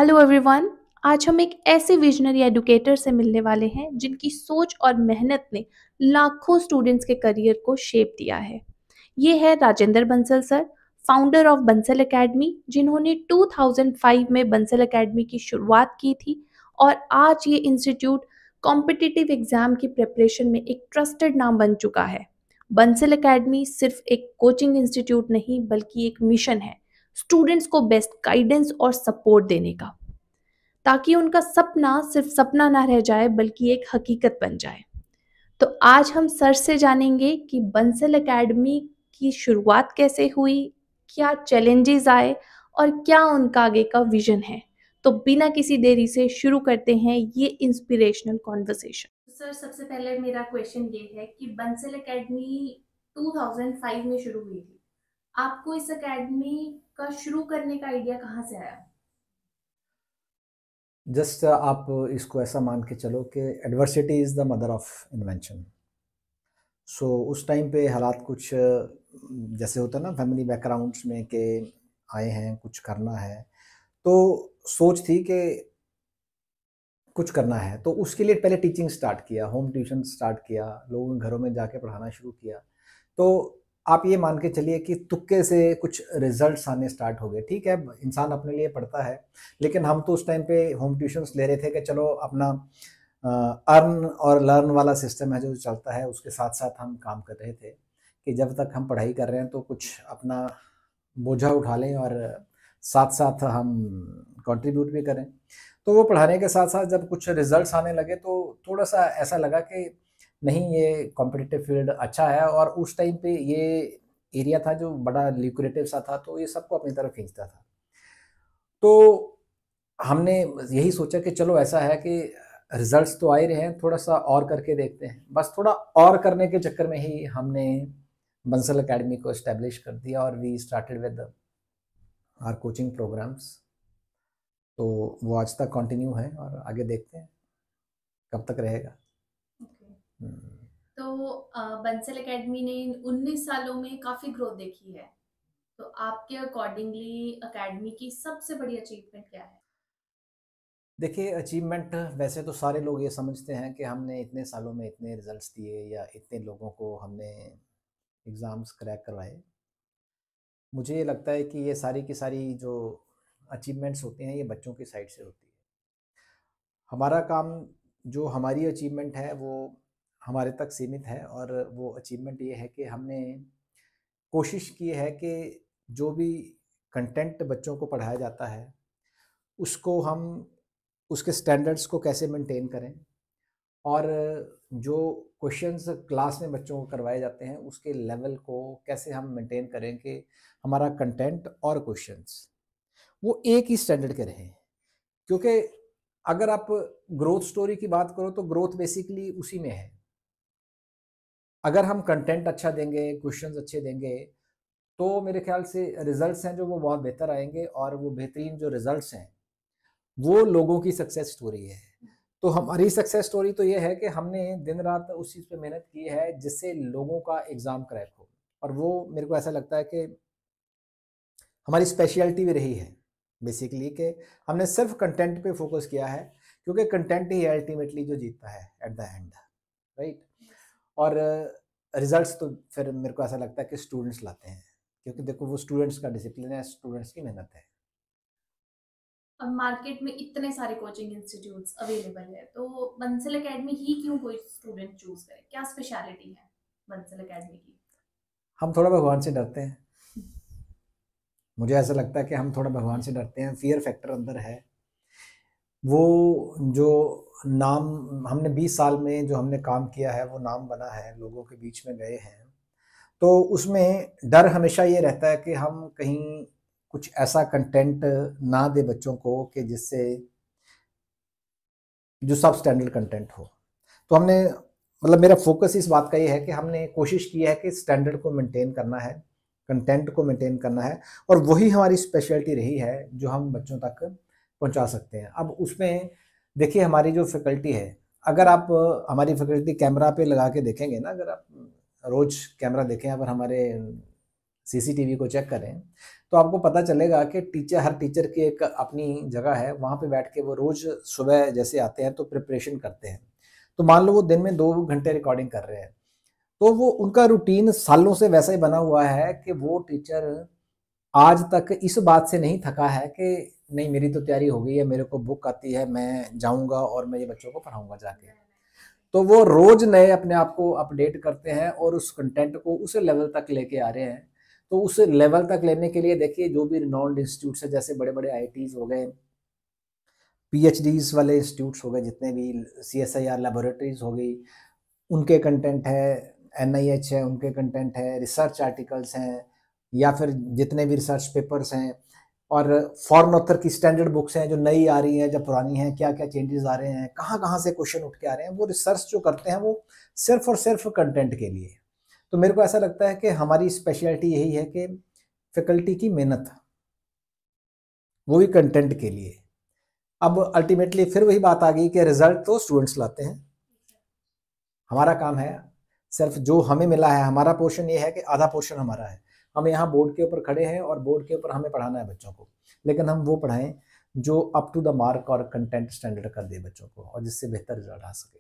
Hello everyone. आज हम एक ऐसे विजनरी एडुकेटर से मिलने वाले हैं जिनकी सोच और मेहनत ने लाखों स्टूडेंट्स के करियर को शेप दिया है। ये है Rajendra Bansal sir, founder of Bansal academy, जिन्होंने 2005 में बंसल एकेडमी की शुरुआत की थी और आज ये इंस्टीट्यूट कॉम्पिटिटिव एग्जाम की प्रिपरेशन में एक ट्रस्टेड नाम बन चुका है। बंसल एकेडमी सिर्फ एक कोचिंग इंस्टीट्यूट नहीं बल्कि एक मिशन है, स्टूडेंट्स को बेस्ट गाइडेंस और सपोर्ट देने का, ताकि उनका सपना सिर्फ सपना ना रह जाए बल्कि एक हकीकत बन जाए। तो आज हम सर से जानेंगे कि बंसल एकेडमी की शुरुआत कैसे हुई, क्या चैलेंजेस आए और क्या उनका आगे का विजन है। तो बिना किसी देरी से शुरू करते हैं ये इंस्पिरेशनल कॉन्वर्सेशन। सर, सबसे पहले मेरा क्वेश्चन ये है कि बंसल एकेडमी 2005 में शुरू हुई थी। आपको इस एकेडमी का शुरू करने का आइडिया कहाँ से आया? जस्ट आप इसको ऐसा मान के चलो कि adversity is the mother of invention. So उस टाइम पे हालात कुछ जैसे होता है ना फैमिली बैकग्राउंड्स में कि आए हैं कुछ करना है, तो सोच थी कि कुछ करना है, तो उसके लिए पहले टीचिंग स्टार्ट किया, होम ट्यूशन स्टार्ट किया, लोगों के घरों में जाके पढ़ाना शुरू किया। तो आप ये मान के चलिए कि तुक्के से कुछ रिजल्ट्स आने स्टार्ट हो गए। ठीक है, इंसान अपने लिए पढ़ता है, लेकिन हम तो उस टाइम पे होम ट्यूशन्स ले रहे थे कि चलो अपना अर्न और लर्न वाला सिस्टम है जो चलता है, उसके साथ साथ हम काम कर रहे थे कि जब तक हम पढ़ाई कर रहे हैं तो कुछ अपना बोझा उठा लें और साथ साथ हम कंट्रीब्यूट भी करें। तो वो पढ़ाने के साथ साथ जब कुछ रिजल्ट्स आने लगे तो थोड़ा सा ऐसा लगा कि नहीं, ये कॉम्पिटिटिव फील्ड अच्छा है, और उस टाइम पे ये एरिया था जो बड़ा ल्यूक्रेटिव सा था, तो ये सबको अपनी तरफ खींचता था। तो हमने यही सोचा कि चलो ऐसा है कि रिजल्ट्स तो आ ही रहे हैं, थोड़ा सा और करके देखते हैं। बस थोड़ा और करने के चक्कर में ही हमने बंसल एकेडमी को एस्टेब्लिश कर दिया और we started with our coaching programmes. तो वो आज तक कंटिन्यू है और आगे देखते हैं कब तक रहेगा। Okay. हम्म। तो बंसल एकेडमी ने इन 19 सालों में काफी ग्रोथ देखी है। तो आपके अकॉर्डिंगली एकेडमी की सबसे बड़ी अचीवमेंट क्या है? देखिए, अचीवमेंट वैसे तो सारे लोग ये समझते हैं कि हमने इतने सालों में इतने रिजल्ट्स दिए या इतने लोगों को हमने एग्ज़ाम्स क्रैक करवाए। मुझे ये लगता है कि ये सारी की सारी जो अचीवमेंट्स होते हैं ये बच्चों की साइड से होती है। हमारा काम, जो हमारी अचीवमेंट है वो हमारे तक सीमित है, और वो अचीवमेंट ये है कि हमने कोशिश की है कि जो भी कंटेंट बच्चों को पढ़ाया जाता है उसको हम उसके स्टैंडर्ड्स को कैसे मेंटेन करें, और जो क्वेश्चंस क्लास में बच्चों को करवाए जाते हैं उसके लेवल को कैसे हम मेंटेन करें कि हमारा कंटेंट और क्वेश्चंस वो एक ही स्टैंडर्ड के रहें। क्योंकि अगर आप ग्रोथ स्टोरी की बात करो तो ग्रोथ बेसिकली उसी में है। अगर हम कंटेंट अच्छा देंगे, क्वेश्चंस अच्छे देंगे, तो मेरे ख्याल से रिजल्ट्स हैं जो वो बहुत बेहतर आएंगे, और वो बेहतरीन जो रिजल्ट्स हैं वो लोगों की सक्सेस स्टोरी है। तो हमारी सक्सेस स्टोरी तो ये है कि हमने दिन रात उस चीज़ पे मेहनत की है जिससे लोगों का एग्ज़ाम क्रैक हो, और वो मेरे को ऐसा लगता है कि हमारी स्पेशलिटी भी रही है बेसिकली कि हमने सिर्फ कंटेंट पे फोकस किया है, क्योंकि कंटेंट ही अल्टीमेटली जो जीतता है एट द एंड, राइट। और रिजल्ट्स तो फिर मेरे को ऐसा लगता है कि स्टूडेंट्स लाते हैं, क्योंकि देखो वो स्टूडेंट्स का डिसिप्लिन है, स्टूडेंट्स की मेहनत है। अब मार्केट में इतने सारे कोचिंग इंस्टीट्यूट्स अवेलेबल है, तो बंसल एकेडमी ही क्यों कोई स्टूडेंट चूज करे? क्या स्पेशलिटी है बंसल एकेडमी की? हम थोड़ा भगवान से डरते हैं। मुझे ऐसा लगता है कि हम थोड़ा भगवान से डरते हैं, फियर फैक्टर अंदर है। वो जो नाम हमने 20 साल में जो हमने काम किया है वो नाम बना है, लोगों के बीच में गए हैं, तो उसमें डर हमेशा ये रहता है कि हम कहीं कुछ ऐसा कंटेंट ना दे बच्चों को कि जिससे जो सब स्टैंडर्ड कंटेंट हो। तो हमने, मतलब मेरा फोकस इस बात का ये है कि हमने कोशिश की है कि स्टैंडर्ड को मेंटेन करना है, कंटेंट को मेंटेन करना है, और वही हमारी स्पेशलिटी रही है जो हम बच्चों तक पहुंचा सकते हैं। अब उसमें देखिए, हमारी जो फैकल्टी है, अगर आप हमारी फैकल्टी कैमरा पे लगा के देखेंगे ना, अगर आप रोज कैमरा देखें अगर हमारे सीसीटीवी को चेक करें, तो आपको पता चलेगा कि हर टीचर की एक अपनी जगह है, वहाँ पे बैठ के वो रोज़ सुबह जैसे आते हैं तो प्रिपरेशन करते हैं। तो मान लो वो दिन में 2 घंटे रिकॉर्डिंग कर रहे हैं, तो वो उनका रूटीन सालों से वैसा ही बना हुआ है कि वो टीचर आज तक इस बात से नहीं थका है कि नहीं मेरी तो तैयारी हो गई है, मेरे को बुक आती है, मैं जाऊँगा और मैं ये बच्चों को पढ़ाऊँगा जाके। तो वो रोज़ नए अपने आप को अपडेट करते हैं और उस कंटेंट को उस लेवल तक लेके आ रहे हैं। तो उस लेवल तक लेने के लिए देखिए जो भी रिनाउंड इंस्टीट्यूट्स हैं, जैसे बड़े-बड़े आईआईटीज़ हो गए, पीएचडीज़ वाले इंस्टीट्यूट्स हो गए, जितने भी सीएसआईआर लैबोरेटरीज़ हो गई, उनके कंटेंट है, एनआईएच है, उनके कंटेंट है, रिसर्च आर्टिकल्स हैं, या फिर जितने भी रिसर्च पेपर्स हैं, और फॉरेन ऑथर की स्टैंडर्ड बुक्स हैं जो नई आ रही हैं, जब पुरानी हैं, क्या-क्या चेंजेस आ रहे हैं, कहाँ-कहाँ से क्वेश्चन उठ के आ रहे हैं, वो रिसर्च जो करते हैं वो सिर्फ और सिर्फ कंटेंट के लिए। तो मेरे को ऐसा लगता है कि हमारी स्पेशलिटी यही है कि फैकल्टी की मेहनत, वो भी कंटेंट के लिए। अब अल्टीमेटली फिर वही बात आ गई कि रिजल्ट तो स्टूडेंट्स लाते हैं, हमारा काम है सिर्फ जो हमें मिला है, हमारा पोर्शन ये है कि आधा पोर्शन हमारा है। हम यहाँ बोर्ड के ऊपर खड़े हैं और बोर्ड के ऊपर हमें पढ़ाना है बच्चों को, लेकिन हम वो पढ़ाएं जो अप टू द मार्क और कंटेंट स्टैंडर्ड कर दे बच्चों को, और जिससे बेहतर रिजल्ट आ सके।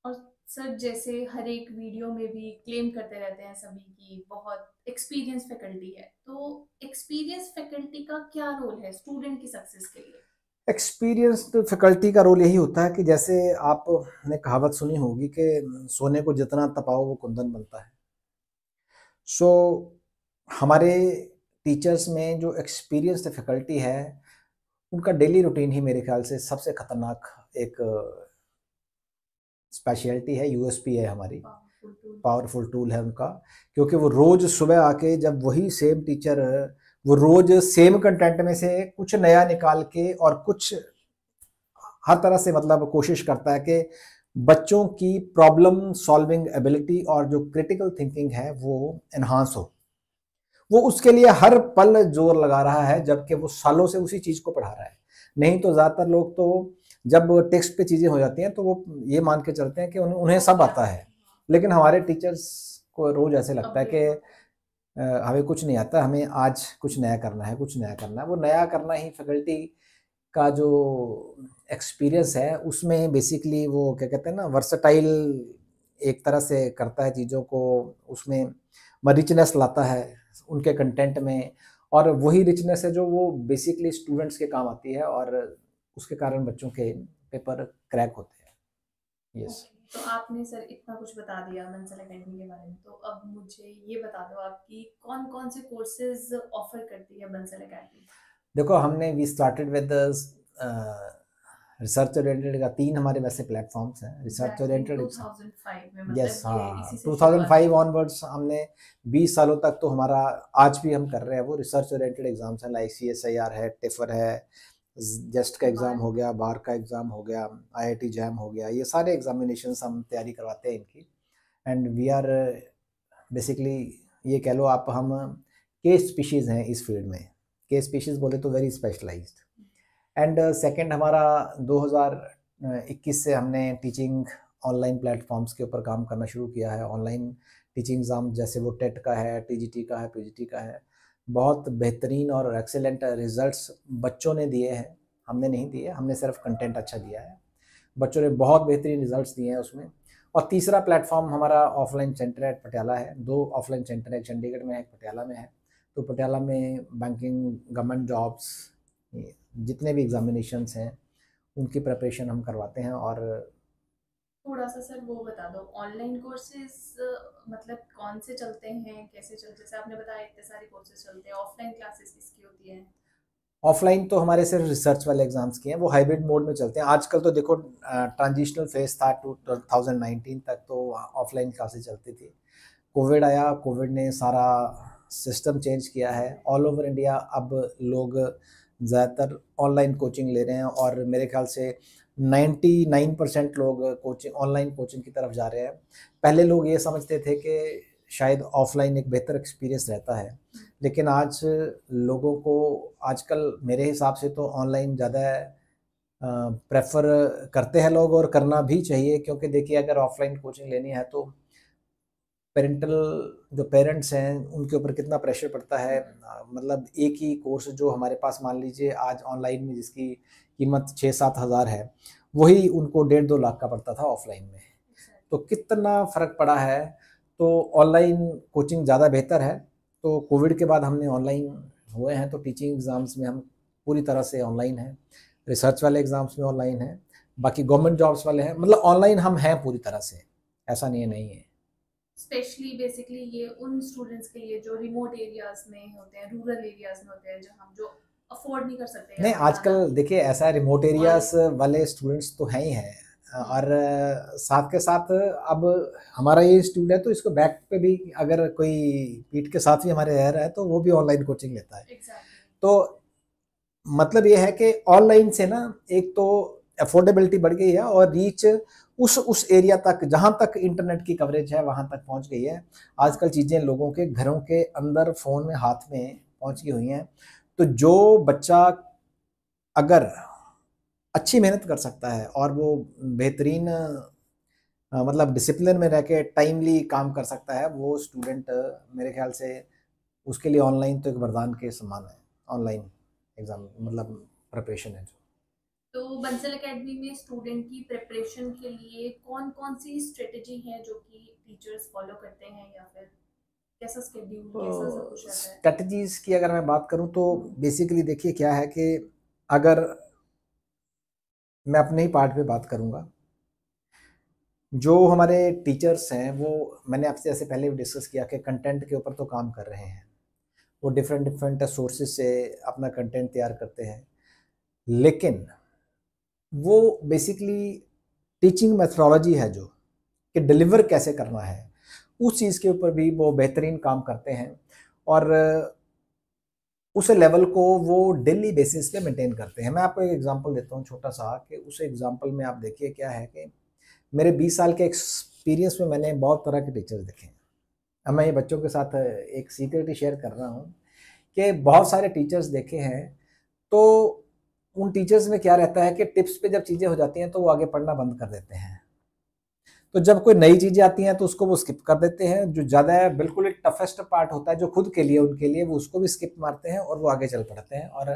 और सर जैसे हर एक वीडियो में भी क्लेम करते रहते हैं सभी की बहुत एक्सपीरियंस फैकल्टी है, तो एक्सपीरियंस फैकल्टी का क्या रोल है स्टूडेंट की सक्सेस के लिए? एक्सपीरियंस्ड फैकल्टी का रोल यही होता है कि जैसे आपने कहावत सुनी होगी कि सोने को जितना तपाओ वो कुंदन बनता है। सो हमारे टीचर्स में जो एक्सपीरियंस्ड फैकल्टी है, उनका डेली रूटीन ही मेरे ख्याल से सबसे खतरनाक एक स्पेशलिटी है, यूएसपी है हमारी, पावरफुल टूल है उनका। क्योंकि वो रोज़ सुबह आके, जब वही सेम टीचर वो रोज़ सेम कंटेंट में से कुछ नया निकाल के और कुछ हर तरह से मतलब कोशिश करता है कि बच्चों की प्रॉब्लम सॉल्विंग एबिलिटी और जो क्रिटिकल थिंकिंग है वो एनहांस हो, वो उसके लिए हर पल जोर लगा रहा है, जबकि वो सालों से उसी चीज़ को पढ़ा रहा है। नहीं तो ज़्यादातर लोग तो जब टेक्स्ट पे चीज़ें हो जाती हैं तो वो ये मान के चलते हैं कि उन्हें सब आता है, लेकिन हमारे टीचर्स को रोज़ ऐसे लगता है कि हमें कुछ नहीं आता, हमें आज कुछ नया करना है, कुछ नया करना है। वो नया करना ही फैकल्टी का जो एक्सपीरियंस है, उसमें बेसिकली वो क्या कहते हैं ना, वर्सटाइल एक तरह से करता है चीज़ों को, उसमें रिचनेस लाता है उनके कंटेंट में, और वही रिचनेस है जो वो बेसिकली स्टूडेंट्स के काम आती है, और उसके कारण बच्चों के पेपर क्रैक होते हैं। यस। तो आपने सर इतना कुछ बता दिया बंसल एकेडमी के बारे में, तो अब मुझे ये बता दो आपकी कौन कौन से कोर्सेज ऑफर करती है बंसल एकेडमी? देखो, हमने we started with research oriented का 3 हमारे वैसे प्लेटफॉर्म्स हैं। रिसर्च ओरिएंटेड 2005 में, मतलब यस, ये हाँ, इसी से शुरुआत 2005 हुई। ऑनवर्ड्स हमने 20 सालों तक तो हमारा, आज भी हम कर रहे हैं वो रिसर्च ओरिएंटेड एग्जाम्स हैं, लाइक सीएसआईआर है, टिफर है, जस्ट का एग्ज़ाम हो गया, बार का एग्ज़ाम हो गया, आईआईटी जैम हो गया, ये सारे एग्जामिनेशंस हम तैयारी करवाते हैं इनकी। एंड वी आर बेसिकली, ये कह लो आप, हम के स्पीशीज़ हैं इस फील्ड में। के स्पीशीज़ बोले तो वेरी स्पेशलाइज्ड। एंड सेकंड हमारा 2021 से हमने टीचिंग ऑनलाइन प्लेटफॉर्म्स के ऊपर काम करना शुरू किया है। ऑनलाइन टीचिंग एग्ज़ाम जैसे वो टेट का है, टीजीटी का है, पीजीटी का है, बहुत बेहतरीन और एक्सेलेंट रिजल्ट्स बच्चों ने दिए हैं, हमने नहीं दिए, हमने सिर्फ कंटेंट अच्छा दिया है। बच्चों ने बहुत बेहतरीन रिजल्ट्स दिए हैं उसमें। और तीसरा प्लेटफॉर्म हमारा ऑफलाइन सेंटर है, पटियाला है। 2 ऑफलाइन सेंटर है, एक चंडीगढ़ में है, एक पटियाला में है। तो पटियाला में बैंकिंग, गवर्नमेंट जॉब्स, जितने भी एग्जामिनेशंस हैं उनकी प्रिपरेशन हम करवाते हैं। और थोड़ा सा सर वो बता दो ऑनलाइन कोर्सेज, मतलब कौन से चलते हैं, कैसे चलते हैं? जैसे आपने बताया इतने सारे कोर्सेज चलते हैं, ऑफलाइन क्लासेस किसकी होती हैं? ऑफलाइन तो हमारे सिर्फ रिसर्च वाले एग्जाम्स किए हैं, वो हाइब्रिड मोड में चलते हैं। आजकल तो देखो, ट्रांजिशनल फेज था 2019 तक, तो ऑफलाइन क्लासेस चलती थी। कोविड आया, कोविड ने सारा सिस्टम चेंज किया है। ऑल ओवर इंडिया अब लोग ज़्यादातर ऑनलाइन कोचिंग ले रहे हैं, और मेरे ख्याल से 99% लोग कोचिंग, ऑनलाइन कोचिंग की तरफ जा रहे हैं। पहले लोग ये समझते थे कि शायद ऑफलाइन एक बेहतर एक्सपीरियंस रहता है, लेकिन आज लोगों को, आजकल मेरे हिसाब से तो ऑनलाइन ज़्यादा प्रेफर करते हैं लोग, और करना भी चाहिए। क्योंकि देखिए, अगर ऑफलाइन कोचिंग लेनी है तो पेरेंटल जो पेरेंट्स हैं उनके ऊपर कितना प्रेशर पड़ता है। मतलब एक ही कोर्स जो हमारे पास मान लीजिए आज ऑनलाइन में जिसकी कीमत 6-7 हज़ार है, वही उनको 1.5-2 लाख का पड़ता था ऑफलाइन में। तो कितना फ़र्क पड़ा है। तो ऑनलाइन कोचिंग ज़्यादा बेहतर है। तो कोविड के बाद हमने ऑनलाइन हुए हैं, तो टीचिंग एग्ज़ाम्स में हम पूरी तरह से ऑनलाइन हैं, रिसर्च वाले एग्ज़ाम्स में ऑनलाइन हैं, बाकी गवर्नमेंट जॉब्स वाले हैं, मतलब ऑनलाइन हम हैं पूरी तरह से, ऐसा नहीं है। स्पेशली बेसिकली ये उन स्टूडेंट्स के लिए जो रिमोट एरियाज में होते हैं, रूरल एरियाज में होते हैं, जहाँ जो अफोर्ड नहीं कर सकते नहीं, आजकल देखिए ऐसा रिमोट एरियाज वाले स्टूडेंट्स तो हैं ही हैं, और साथ के साथ अब हमारा ये इंस्टीट्यूट है तो इसको बैक पे भी अगर कोई पीठ के साथ भी हमारे रह रहा है तो वो भी ऑनलाइन कोचिंग लेता है। तो मतलब ये है कि ऑनलाइन से ना एक तो अफोर्डेबिलिटी बढ़ गई है और रीच उस एरिया तक जहाँ तक इंटरनेट की कवरेज है वहाँ तक पहुँच गई है। आजकल चीज़ें लोगों के घरों के अंदर फ़ोन में हाथ में पहुँच गई हुई हैं। तो जो बच्चा अगर अच्छी मेहनत कर सकता है और वो बेहतरीन मतलब डिसिप्लिन में रह के टाइमली काम कर सकता है, वो स्टूडेंट मेरे ख्याल से उसके लिए ऑनलाइन तो एक वरदान के समान है। ऑनलाइन एग्ज़ाम मतलब प्रिपरेशन है जो। तो बंसल एकेडमी में स्टूडेंट की प्रिपरेशन के लिए कौन-कौन सी स्ट्रेटजी है जो कि टीचर्स फॉलो करते हैं, या फिर कैसा शेड्यूल, कैसा सब कुछ रहता है? स्ट्रेटजीज़ की अगर मैं बात करूँ तो बेसिकली देखिए क्या है कि अगर मैं अपने ही पार्ट पे बात करूँगा, जो हमारे टीचर्स हैं वो मैंने आपसे जैसे पहले भी डिस्कस किया कि कंटेंट के ऊपर तो काम कर रहे हैं। वो डिफरेंट सोर्सेज से अपना कंटेंट तैयार करते हैं, लेकिन वो बेसिकली टीचिंग मेथोडोलॉजी है जो कि डिलीवर कैसे करना है, उस चीज़ के ऊपर भी वो बेहतरीन काम करते हैं और उस लेवल को वो डेली बेसिस पे मेंटेन करते हैं। मैं आपको एक एग्जांपल देता हूँ छोटा सा, कि उस एग्जांपल में आप देखिए क्या है कि मेरे 20 साल के एक्सपीरियंस में मैंने बहुत तरह के टीचर्स देखे हैं। अब मैं ये बच्चों के साथ एक सीक्रेट ही शेयर कर रहा हूँ कि बहुत सारे टीचर्स देखे हैं। तो उन टीचर्स में क्या रहता है कि टिप्स पे जब चीज़ें हो जाती हैं तो वो आगे पढ़ना बंद कर देते हैं। तो जब कोई नई चीज़ें आती हैं तो उसको वो स्किप कर देते हैं। जो ज़्यादा बिल्कुल एक टफेस्ट पार्ट होता है जो खुद के लिए उनके लिए, वो उसको भी स्किप मारते हैं और वो आगे चल पड़ते हैं और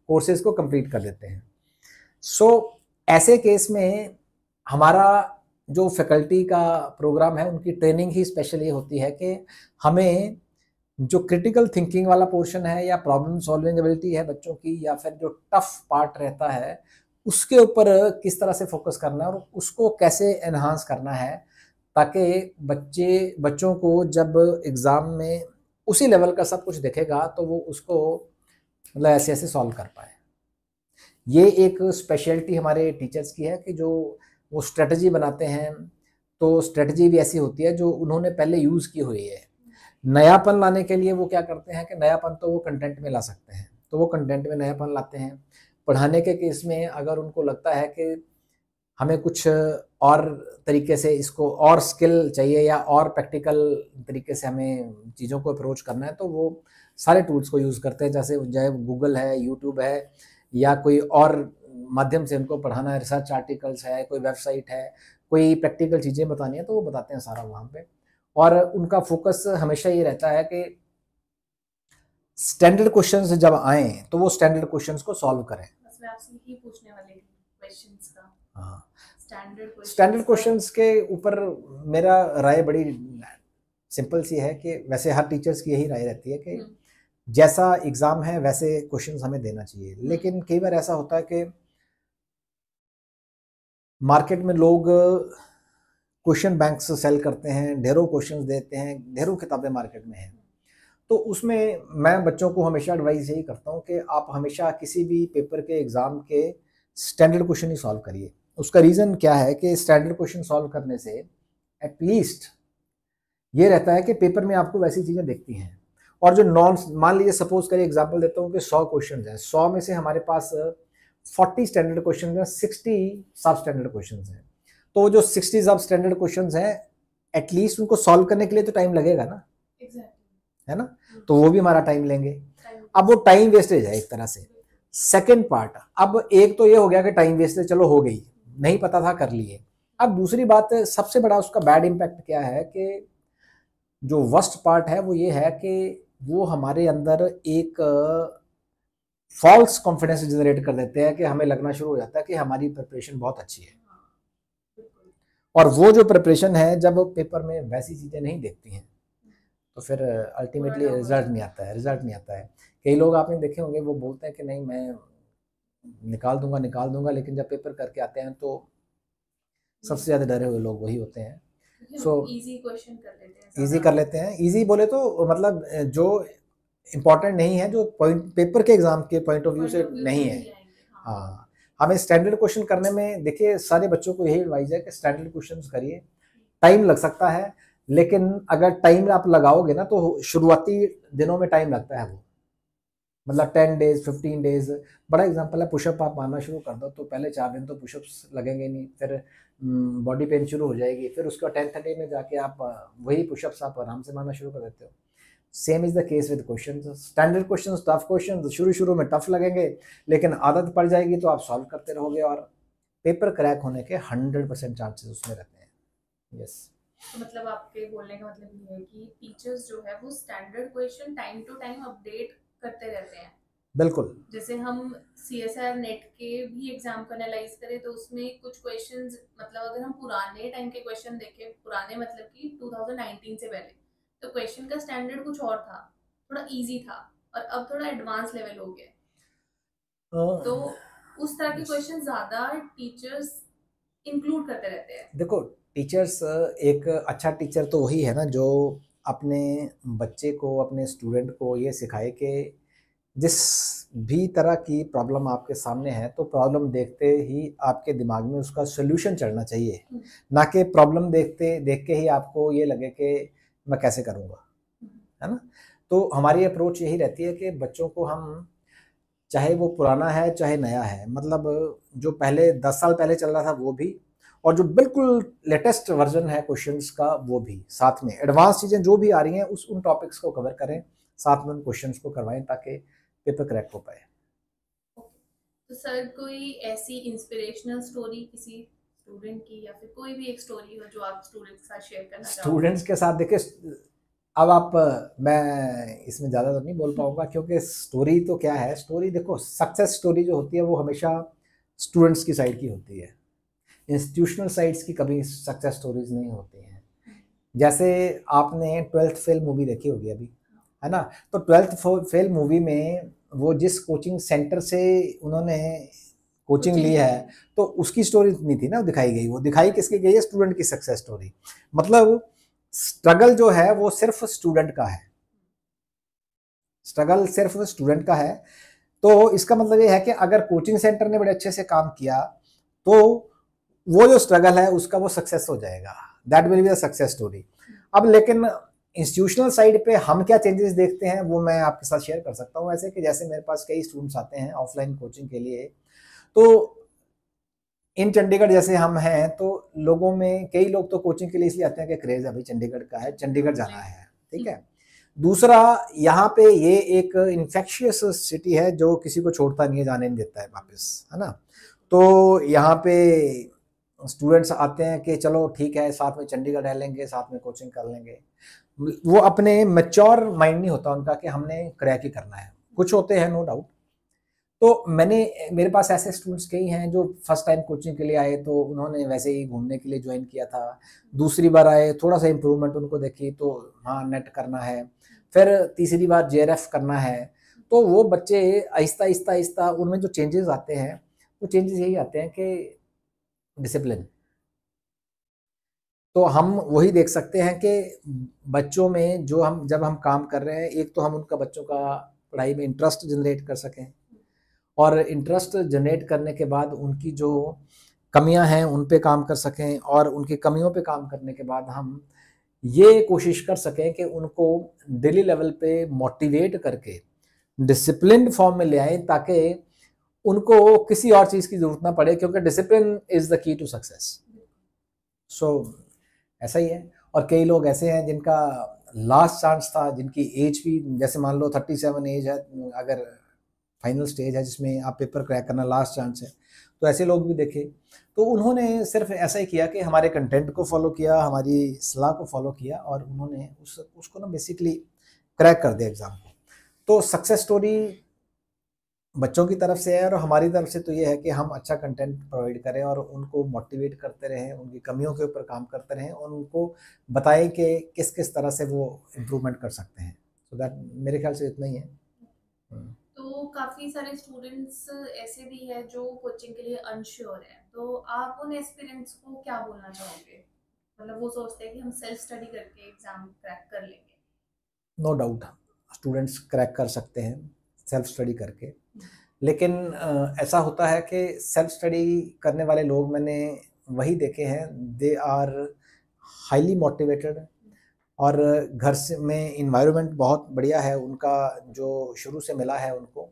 कोर्सेज को कंप्लीट कर देते हैं। सो ऐसे केस में हमारा जो फैकल्टी का प्रोग्राम है उनकी ट्रेनिंग ही स्पेशल ये होती है कि हमें जो क्रिटिकल थिंकिंग वाला पोर्शन है या प्रॉब्लम सॉल्विंग एबिलिटी है बच्चों की, या फिर जो टफ पार्ट रहता है उसके ऊपर किस तरह से फोकस करना है और उसको कैसे एनहांस करना है, ताकि बच्चों को जब एग्ज़ाम में उसी लेवल का सब कुछ दिखेगा तो वो उसको मतलब ऐसे ऐसे सॉल्व कर पाए। ये एक स्पेशलिटी हमारे टीचर्स की है कि जो वो स्ट्रेटजी बनाते हैं तो स्ट्रेटजी भी ऐसी होती है जो उन्होंने पहले यूज़ की हुई है। नयापन लाने के लिए वो क्या करते हैं कि नयापन तो वो कंटेंट में ला सकते हैं, तो वो कंटेंट में नयापन लाते हैं। पढ़ाने के केस में अगर उनको लगता है कि हमें कुछ और तरीके से इसको और स्किल चाहिए या और प्रैक्टिकल तरीके से हमें चीज़ों को अप्रोच करना है, तो वो सारे टूल्स को यूज़ करते हैं। जैसे चाहे गूगल है, यूट्यूब है, या कोई और माध्यम से उनको पढ़ाना है, रिसर्च आर्टिकल्स है, कोई वेबसाइट है, कोई प्रैक्टिकल चीज़ें बतानी है तो वो बताते हैं सारा वहाँ पे। और उनका फोकस हमेशा ये रहता है कि स्टैंडर्ड क्वेश्चंस जब आएँ तो वो स्टैंडर्ड क्वेश्चंस को सॉल्व करें। बस मैं आपसे यही पूछने वाली थी क्वेश्चंस का। हाँ, स्टैंडर्ड क्वेश्चंस के ऊपर मेरा राय बड़ी सिंपल सी है कि वैसे हर टीचर्स की यही राय रहती है कि जैसा एग्ज़ाम है वैसे क्वेश्चंस हमें देना चाहिए। लेकिन कई बार ऐसा होता है कि मार्केट में लोग क्वेश्चन बैंक्स सेल करते हैं, ढेरों क्वेश्चंस देते हैं, ढेरों किताबें मार्केट में हैं। तो उसमें मैं बच्चों को हमेशा एडवाइस यही करता हूँ कि आप हमेशा किसी भी पेपर के एग्ज़ाम के स्टैंडर्ड क्वेश्चन ही सॉल्व करिए। उसका रीज़न क्या है कि स्टैंडर्ड क्वेश्चन सॉल्व करने से एटलीस्ट ये रहता है कि पेपर में आपको वैसी चीज़ें दिखती हैं। और जो नॉन, मान लीजिए सपोज करिए एग्जांपल देता हूँ कि 100 क्वेश्चन हैं, 100 में से हमारे पास 40 स्टैंडर्ड क्वेश्चन हैं, 60 सब स्टैंडर्ड क्वेश्चन हैं। तो जो 60 सब स्टैंडर्ड क्वेश्चन हैं एटलीस्ट उनको सॉल्व करने के लिए तो टाइम लगेगा ना, है ना, तो वो भी हमारा टाइम लेंगे। अब वो टाइम वेस्टेज है एक तरह से। सेकेंड पार्ट, अब एक तो ये हो गया कि टाइम वेस्टेज चलो हो गई, नहीं पता था कर लिए। अब दूसरी बात सबसे बड़ा उसका बैड इम्पैक्ट क्या है कि जो वर्स्ट पार्ट है वो ये है कि वो हमारे अंदर एक फॉल्स कॉन्फिडेंस जनरेट कर देते हैं कि हमें लगना शुरू हो जाता है कि हमारी प्रिपरेशन बहुत अच्छी है, और वो जो प्रिपरेशन है जब पेपर में वैसी चीज़ें नहीं देखती हैं तो फिर अल्टीमेटली रिजल्ट नहीं आता है, रिजल्ट नहीं आता है। कई लोग आपने देखे होंगे वो बोलते हैं कि नहीं मैं निकाल दूंगा, लेकिन जब पेपर करके आते हैं तो सबसे ज़्यादा डरे हुए लोग वही होते हैं। सो इजी क्वेश्चन कर लेते हैं, ईजी कर लेते हैं। ईजी बोले तो मतलब जो इम्पोर्टेंट नहीं है, जो पॉइंट पेपर के एग्जाम के पॉइंट ऑफ व्यू से नहीं है। हाँ, हमें स्टैंडर्ड क्वेश्चन करने में, देखिए सारे बच्चों को यही एडवाइस है कि स्टैंडर्ड क्वेश्चन करिए। टाइम लग सकता है, लेकिन अगर टाइम आप लगाओगे ना तो शुरुआती दिनों में टाइम लगता है वो, मतलब 10 डेज 15 डेज। बड़ा एग्जांपल है, पुशअप आप मारना शुरू कर दो तो पहले 4 दिन तो पुशअप्स लगेंगे नहीं, फिर बॉडी पेन शुरू हो जाएगी, फिर उसके बाद 10th डे में जाके आप वही पुशअप्स आप आराम से मारना शुरू कर देते हो। Same is the case with questions. Standard questions, tough questions शुरू में टफ लगेंगे, लेकिन आदत पड़ जाएगी तो आप सॉल्व करते रहोगे और पेपर क्रैक होने के 100% चांसेस उसमें रहते हैं। यस, तो मतलब आपके बोलने का मतलब ये है कि टीचर्स जो है वो standard question time to time update करते रहते हैं। बिल्कुल। जैसे हम CSIR नेट के भी एग्जाम को एनालाइज करें तो उसमें कुछ क्वेश्चंस, मतलब अगर हम पुराने टाइम के क्वेश्चन देखें, पुराने मतलब कि 2019 से पहले, तो क्वेश्चन का स्टैंडर्ड कुछ और था, थोड़ा इजी था, और अब थोड़ा एडवांस लेवल हो गया। तो उस तरह के क्वेश्चन ज्यादा टीचर्स इंक्लूड करते रहते हैं। देखो, टीचर्स, एक अच्छा टीचर तो वही है ना जो अपने बच्चे को, अपने स्टूडेंट को ये सिखाए कि जिस भी तरह की प्रॉब्लम आपके सामने है तो प्रॉब्लम देखते ही आपके दिमाग में उसका सोल्यूशन चढ़ना चाहिए, ना कि प्रॉब्लम देख के ही आपको ये लगे कि मैं कैसे करूँगा, है ना। तो हमारी अप्रोच यही रहती है कि बच्चों को हम, चाहे वो पुराना है चाहे नया है, मतलब जो पहले 10 साल पहले चल रहा था वो भी, और जो बिल्कुल लेटेस्ट वर्जन है क्वेश्चंस का वो भी, साथ में एडवांस चीज़ें जो भी आ रही हैं उन टॉपिक्स को कवर करें, साथ में उन क्वेश्चंस को करवाएं ताकि पेपर क्रैक हो पाए। तो सर कोई ऐसी इंस्पिरेशनल स्टोरी किसी स्टूडेंट की, या फिर कोई भी एक स्टोरी हो जो आप स्टूडेंट्स के साथ शेयर करना चाहो? स्टूडेंट्स के साथ देखिए, अब आप, मैं इसमें ज़्यादा तो नहीं बोल पाऊंगा क्योंकि स्टोरी तो क्या है, स्टोरी देखो, सक्सेस स्टोरी जो होती है वो हमेशा स्टूडेंट्स की साइड की होती है, इंस्टीट्यूशनल साइड्स की कभी सक्सेस स्टोरीज नहीं होती हैं। जैसे आपने 12th फेल मूवी देखी होगी अभी, है ना, तो 12th फेल मूवी में वो जिस कोचिंग सेंटर से उन्होंने कोचिंग ली है तो उसकी स्टोरी नहीं थी ना दिखाई गई, वो दिखाई किसकी गई है, स्टूडेंट की सक्सेस स्टोरी। मतलब स्ट्रगल जो है वो सिर्फ स्टूडेंट का है, स्ट्रगल सिर्फ स्टूडेंट का है। तो इसका मतलब ये है कि अगर कोचिंग सेंटर ने बड़े अच्छे से काम किया तो वो जो स्ट्रगल है उसका वो सक्सेस हो जाएगा, that will be the success story. अब लेकिन इंस्टीट्यूशनल साइड पे हम क्या चेंजेस देखते हैं वो मैं आपके साथ शेयर कर सकता हूँ। ऐसे कि जैसे मेरे पास कई स्टूडेंट्स आते हैं ऑफलाइन कोचिंग के लिए, तो इन चंडीगढ़ जैसे हम हैं तो लोगों में कई लोग तो कोचिंग के लिए इसलिए आते हैं कि क्रेज अभी चंडीगढ़ का है, चंडीगढ़ जाना है, ठीक है। दूसरा, यहाँ पे ये एक इन्फेक्शियस सिटी है जो किसी को छोड़ता नहीं है, जाने नहीं देता है वापस, है ना। तो यहाँ पे स्टूडेंट्स आते हैं कि चलो ठीक है साथ में चंडीगढ़ रह लेंगे, साथ में कोचिंग कर लेंगे। वो अपने मैच्योर माइंड नहीं होता उनका कि हमने क्रैक ही करना है। कुछ होते हैं नो डाउट, तो मेरे पास ऐसे स्टूडेंट्स कई हैं जो फर्स्ट टाइम कोचिंग के लिए आए तो उन्होंने वैसे ही घूमने के लिए ज्वाइन किया था, दूसरी बार आए थोड़ा सा इम्प्रूवमेंट उनको देखी तो हाँ नेट करना है, फिर तीसरी बार JRF करना है। तो वो बच्चे आहिस्ता आहिस्ता आहिस्ता उनमें जो चेंजेस आते हैं वो चेंजेस यही आते हैं कि डिसिप्लिन। तो हम वही देख सकते हैं कि बच्चों में जो हम जब हम काम कर रहे हैं, एक तो हम उनका बच्चों का पढ़ाई में इंटरेस्ट जनरेट कर सकें, और इंटरेस्ट जनरेट करने के बाद उनकी जो कमियां हैं उन पे काम कर सकें, और उनकी कमियों पे काम करने के बाद हम ये कोशिश कर सकें कि उनको डेली लेवल पे मोटिवेट करके डिसिप्लिन फॉर्म में ले आए ताकि उनको किसी और चीज़ की ज़रूरत ना पड़े, क्योंकि discipline is the key to success. So ऐसा ही है। और कई लोग ऐसे हैं जिनका लास्ट चांस था, जिनकी एज भी जैसे मान लो 37 एज है, अगर फाइनल स्टेज है जिसमें आप पेपर क्रैक करना लास्ट चांस है, तो ऐसे लोग भी देखे। तो उन्होंने सिर्फ ऐसा ही किया कि हमारे कंटेंट को फॉलो किया, हमारी सलाह को फॉलो किया, और उन्होंने उसको ना बेसिकली क्रैक कर दिया एग्ज़ाम को। तो सक्सेस स्टोरी बच्चों की तरफ से है, और हमारी तरफ से तो ये है कि हम अच्छा कंटेंट प्रोवाइड करें और उनको मोटिवेट करते रहें, उनकी कमियों के ऊपर काम करते रहें, और उनको बताएं कि किस किस तरह से वो इम्प्रूवमेंट कर सकते हैं। सो दैट मेरे ख्याल से इतना ही है। तो काफ़ी सारे स्टूडेंट्स ऐसे भी हैं जो कोचिंग के लिए अनश्योर हैं, तो आप उन एस्पिरेंट्स को क्या बोलना चाहोगे? मतलब वो सोचते हैं कि हम सेल्फ स्टडी करके एग्ज़ाम क्रैक कर लेंगे। नो डाउट स्टूडेंट्स क्रैक कर सकते हैं सेल्फ स्टडी करके, लेकिन ऐसा होता है कि सेल्फ स्टडी करने वाले लोग मैंने वही देखे हैं, दे आर हाईली मोटिवेटेड, और घर से में इन्वायरमेंट बहुत बढ़िया है उनका, जो शुरू से मिला है उनको।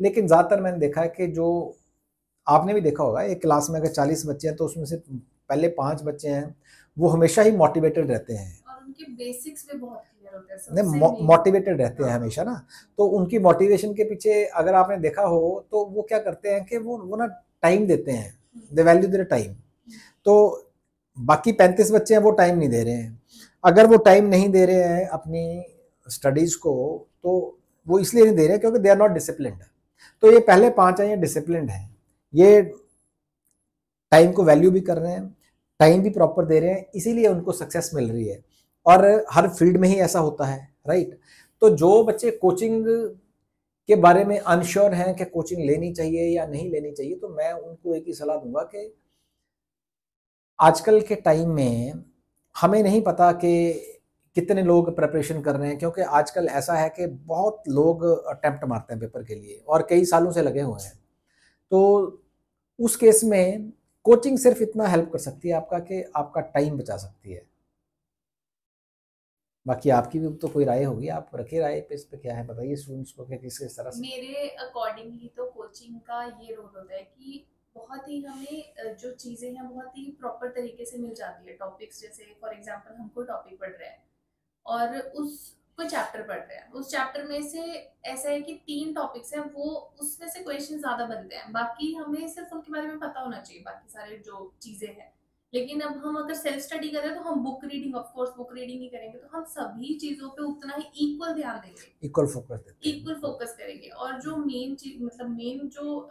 लेकिन ज़्यादातर मैंने देखा है कि जो आपने भी देखा होगा, एक क्लास में अगर 40 बच्चे हैं तो उसमें से पहले 5 बच्चे हैं, वो हमेशा ही मोटिवेटेड रहते हैं। और उनके बेसिक्स भी बहुत क्लियर होते हैं, नहीं, सबसे मेन। मोटिवेटेड रहते हैं हाँ। हमेशा ना। तो उनकी मोटिवेशन के पीछे अगर आपने देखा हो तो वो क्या करते हैं कि वो ना टाइम देते हैं, दे वैल्यू देयर टाइम। तो बाकी 35 बच्चे हैं वो टाइम नहीं दे रहे हैं। अगर वो टाइम नहीं दे रहे हैं अपनी स्टडीज़ को, तो वो इसलिए नहीं दे रहे हैं क्योंकि दे आर नॉट डिसिप्लिन्ड। तो ये पहले 5 हैं, ये डिसिप्लिन्ड हैं, ये टाइम को वैल्यू भी कर रहे हैं, टाइम भी प्रॉपर दे रहे हैं, इसीलिए उनको सक्सेस मिल रही है। और हर फील्ड में ही ऐसा होता है, राइट। तो जो बच्चे कोचिंग के बारे में अनश्योर हैं कि कोचिंग लेनी चाहिए या नहीं लेनी चाहिए, तो मैं उनको एक ही सलाह दूंगा कि आजकल के टाइम में हमें नहीं पता कि कितने लोग प्रिपरेशन कर रहे हैं, क्योंकि आजकल ऐसा है कि बहुत लोग अटेम्प्ट मारते हैं पेपर के लिए और कई सालों से लगे हुए हैं। तो उस केस में कोचिंग सिर्फ इतना हेल्प कर सकती है आपका कि आपका टाइम बचा सकती है। बाकी आपकी भी तो कोई राय होगी, आप रखिए राय पे, इस पे क्या है बताइए स्टूडेंट्स को कि किस तरह से। मेरे अकॉर्डिंगली तो कोचिंग का ये रोल होता है कि बहुत ही हमें जो चीज़ें हैं बहुत ही प्रॉपर तरीके से मिल जाती है। टॉपिक्स जैसे फॉर एग्जांपल हम कोई टॉपिक पढ़ रहे हैं और उस कोई चैप्टर पढ़ रहे हैं, उस चैप्टर में से ऐसा है कि 3 टॉपिक्स हैं, वो उसमें से क्वेश्चन ज़्यादा बनते हैं, बाकी हमें सिर्फ उनके बारे में पता होना चाहिए, बाकी सारे जो चीज़ें हैं। लेकिन अब हम अगर सेल्फ स्टडी करें तो हम book reading, of course book reading ही करेंगे, तो हम सभी चीज़ों पे उतना ही इक्वल ध्यान देंगे, इक्वल फोकस देते हैं। इक्वल फोकस करेंगे, और जो मेन चीज मतलब मेन जो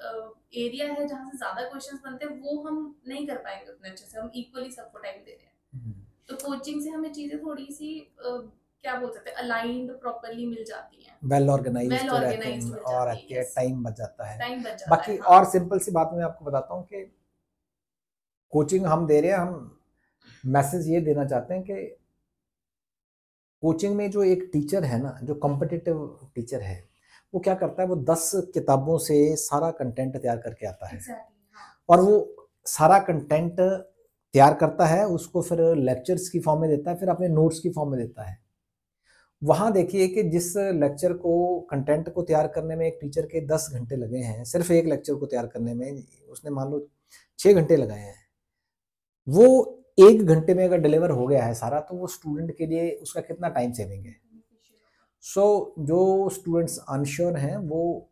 एरिया है जहाँ से ज्यादा क्वेश्चंस बनते हैं वो हम नहीं कर पाएंगे उतने अच्छे से, हम इक्वली सबको टाइम दे रहे हैं। तो कोचिंग से हमें चीजें थोड़ी सी क्या बोल सकते हैं, अलाइंड प्रॉपरली मिल जाती हैं, वेल ऑर्गेनाइज्ड वेल रहते ऑर्गेनाइज्ड हैं, मिल और जाती है, टाइम बच जाता है। टाइम बच जाता बाकी है। हाँ। और सिंपल सी बात मैं आपको बताता हूँ कि कोचिंग हम दे रहे हैं, हम मैसेज ये देना चाहते हैं कि कोचिंग में जो एक टीचर है ना, जो कॉम्पिटिटिव टीचर है, वो क्या करता है, वो 10 किताबों से सारा कंटेंट तैयार करके आता है। एग्जैक्टली, हाँ। और वो सारा कंटेंट तैयार करता है, उसको फिर लेक्चर्स की फॉर्म में देता है, फिर अपने नोट्स की फॉर्म में देता है। वहाँ देखिए कि जिस लेक्चर को, कंटेंट को तैयार करने में एक टीचर के 10 घंटे लगे हैं, सिर्फ एक लेक्चर को तैयार करने में उसने मान लो 6 घंटे लगाए हैं, वो 1 घंटे में अगर डिलीवर हो गया है सारा, तो वो स्टूडेंट के लिए उसका कितना टाइम सेविंग है। सो जो स्टूडेंट्स अनश्योर हैं, वो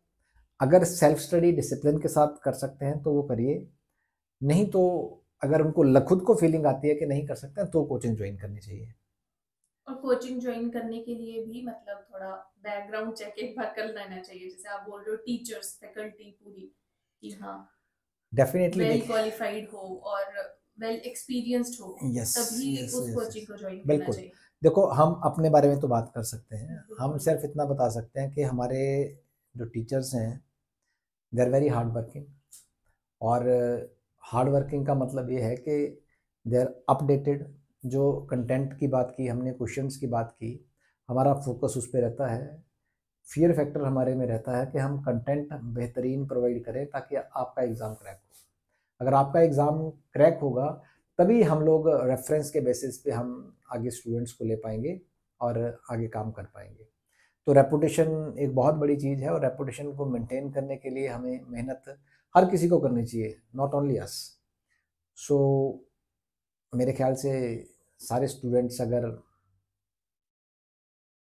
अगर सेल्फ स्टडी डिसिप्लिन के साथ कर सकते हैं तो वो करिए, नहीं तो अगर उनको खुद को फीलिंग आती है कि नहीं कर सकते हैं, तो कोचिंग ज्वाइन करनी चाहिए। और कोचिंग ज्वाइन करने के लिए भी मतलब थोड़ा बैकग्राउंड चेक एक बार कर लेना चाहिए, जैसे आप बोल रहे हो टीचर्स फैकल्टी पूरी, कि हाँ डेफिनेटली वेल देखिए। क्वालिफाइड हो और वेल एक्सपीरियंस्ड हो, यस तभी यस उस यस कोचिंग को ज्वाइन करना बिल्कुल। चाहिए। देखो हम अपने बारे में तो बात कर सकते हैं, हम बिल्कुल। सिर्फ इतना बता सकते हैं कि हमारे जो टीचर्स हैं, they are very hard working. और हार्ड वर्किंग का मतलब ये है कि दे आर अपडेटेड। जो कंटेंट की बात की हमने, क्वेश्चंस की बात की, हमारा फोकस उस पर रहता है। फियर फैक्टर हमारे में रहता है कि हम कंटेंट बेहतरीन प्रोवाइड करें ताकि आपका एग्ज़ाम क्रैक हो। अगर आपका एग्ज़ाम क्रैक होगा, तभी हम लोग रेफरेंस के बेसिस पे हम आगे स्टूडेंट्स को ले पाएंगे और आगे काम कर पाएंगे। तो रेपुटेशन एक बहुत बड़ी चीज़ है, और रेपुटेशन को मेंटेन करने के लिए हमें मेहनत हर किसी को करनी चाहिए, नॉट ओनली अस। सो मेरे ख्याल से सारे स्टूडेंट्स अगर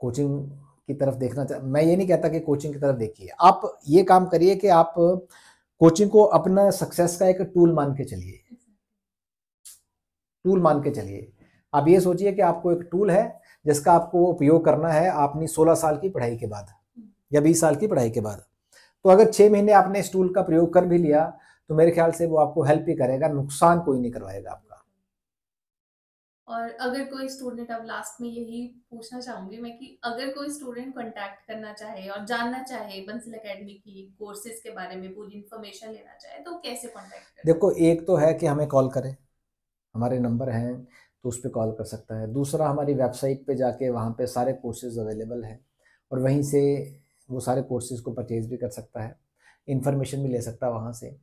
कोचिंग की तरफ देखना मैं ये नहीं कहता कि कोचिंग की तरफ देखिए, आप ये काम करिए कि आप कोचिंग को अपना सक्सेस का एक टूल मान के चलिए, टूल मान के चलिए। आप ये सोचिए कि आपको एक टूल है जिसका आपको उपयोग करना है अपनी 16 साल की पढ़ाई के बाद या 20 साल की पढ़ाई के बाद। तो अगर 6 महीने आपने इस टूल का प्रयोग कर भी लिया तो मेरे ख्याल से वो आपको हेल्प ही करेगा, नुकसान कोई नहीं करवाएगा आपका। और अगर कोई स्टूडेंट, अब लास्ट में यही पूछना चाहूंगी मैं कि अगर कोई स्टूडेंट कांटेक्ट करना चाहे और जानना चाहे बंसल एकेडमी की कोर्सेज के बारे में पूरी इन्फॉर्मेशन लेना चाहे तो कैसे कांटेक्ट कर देखो, सकते एक तो है कि हमें कॉल करें, हमारे नंबर हैं तो उस पर कॉल कर सकता है। दूसरा, हमारी वेबसाइट पे जाके वहाँ पे सारे कोर्सेज अवेलेबल हैं और वहीं से वो सारे कोर्सेज को परचेज भी कर सकता है, इन्फॉर्मेशन भी ले सकता है वहाँ से।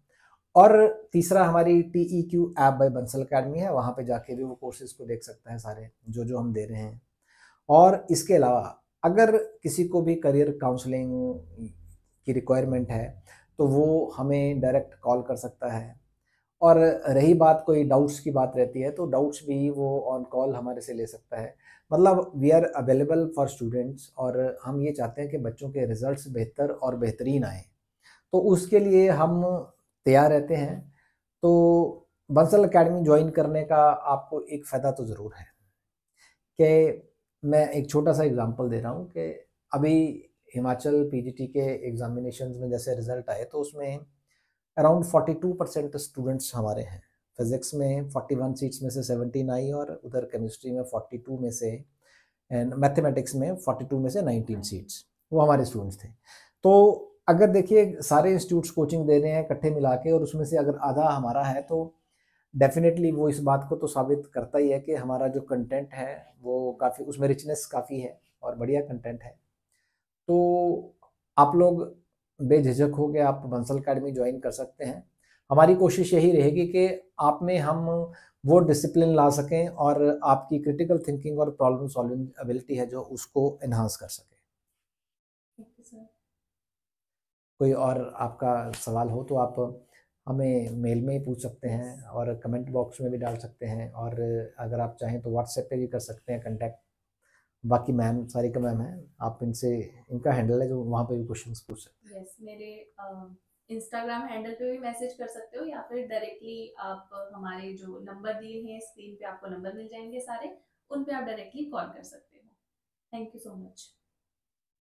और तीसरा, हमारी TEQ app by Bansal academy है, वहाँ पे जाके भी वो कोर्सेज को देख सकता है सारे जो जो हम दे रहे हैं। और इसके अलावा अगर किसी को भी करियर काउंसलिंग की रिक्वायरमेंट है तो वो हमें डायरेक्ट कॉल कर सकता है। और रही बात कोई डाउट्स की बात रहती है तो डाउट्स भी वो ऑन कॉल हमारे से ले सकता है। मतलब we are available for students और हम ये चाहते हैं कि बच्चों के रिजल्ट्स बेहतर और बेहतरीन आए, तो उसके लिए हम तैयार रहते हैं। तो बंसल अकेडमी ज्वाइन करने का आपको एक फ़ायदा तो ज़रूर है कि मैं एक छोटा सा एग्जांपल दे रहा हूँ कि अभी हिमाचल PGT के एग्जामिनेशंस में जैसे रिजल्ट आए तो उसमें अराउंड 42% स्टूडेंट्स हमारे हैं। फिजिक्स में 41 सीट्स में से 17 आई और उधर केमिस्ट्री में 42 में से, एंड मैथमेटिक्स में 42 में से 19 सीट्स वो हमारे स्टूडेंट्स थे। तो अगर देखिए सारे इंस्टीट्यूट्स कोचिंग दे रहे हैं इकट्ठे मिला के और उसमें से अगर आधा हमारा है तो डेफिनेटली वो इस बात को तो साबित करता ही है कि हमारा जो कंटेंट है वो काफ़ी, उसमें रिचनेस काफ़ी है और बढ़िया कंटेंट है। तो आप लोग बेझिझक हो के आप बंसल अकेडमी ज्वाइन कर सकते हैं। हमारी कोशिश यही रहेगी कि आप में हम वो डिसिप्लिन ला सकें और आपकी क्रिटिकल थिंकिंग और प्रॉब्लम सॉल्विंग एबिलिटी है जो उसको एनहांस कर सकें। हैं? कोई और आपका सवाल हो तो आप हमें मेल में ही पूछ सकते हैं और कमेंट बॉक्स में भी डाल सकते हैं, और अगर आप चाहें तो व्हाट्सएप पे भी कर सकते हैं कांटेक्ट। बाकी मैम, सारिका मैम हैं, आप इनसे, इनका हैंडल है जो वहाँ पे भी क्वेश्चंस पूछ सकते हैं। यस, मेरे इंस्टाग्राम हैंडल पे भी मैसेज कर सकते हो या फिर डायरेक्टली आप हमारे जो नंबर दिए हैं स्क्रीन पे आपको नंबर मिल जाएंगे सारे, उन पे आप डायरेक्टली कॉल कर सकते हो। Thank you so much.